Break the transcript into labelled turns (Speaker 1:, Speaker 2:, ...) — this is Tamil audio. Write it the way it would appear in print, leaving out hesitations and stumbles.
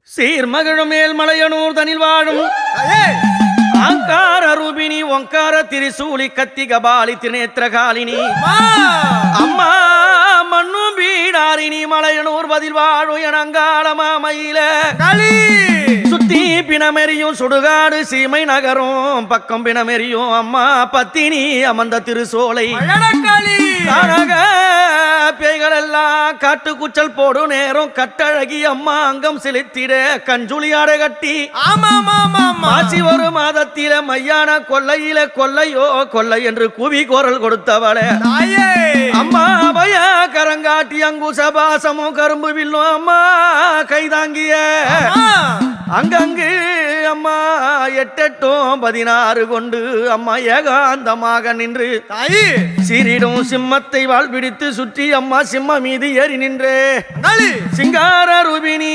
Speaker 1: சீர்மகிழும் மேல்மலையனூர் தனில் வாழும் ஆங்கார ரூபினி ஓங்கார திரிசூலி கத்தி கபாலி திரிநேத்திரகாலினி அம்மா மண்ணும் பீடாரினி மலையனூர் பதில் வாழும் எனங்காலமா மயில சுத்தி பிணமெறியும் சுடுகாடு சீமை நகரும் பக்கம் பிணமெறியும் அம்மா பத்தினி அமர்ந்த திருசோலை பேய்கள் எல்லாம் காட்டு கூச்சல் போடும் நேரம் கட்டழகி அம்மா அங்கம் செலுத்திட கஞ்சுளியாட கட்டி மாசி ஒரு மாதத்தில மையான கொல்லையில கொல்லையோ கொல்லை என்று கூவி குரல் கொடுத்தவளே அம்மா பய கரங்காட்டி அங்குச பாசமும் கரும்பு வில்லும் அம்மா கைதாங்கிய அங்கங்கு அம்மா 8 16 கொண்டு அம்மா ஏகாந்தமாக நின்று சீரிடும் சிம்மத்தை வாழ் பிடித்து சுற்றி அம்மா சிம்ம மீது ஏறி நின்றே சிங்கார ரூபினி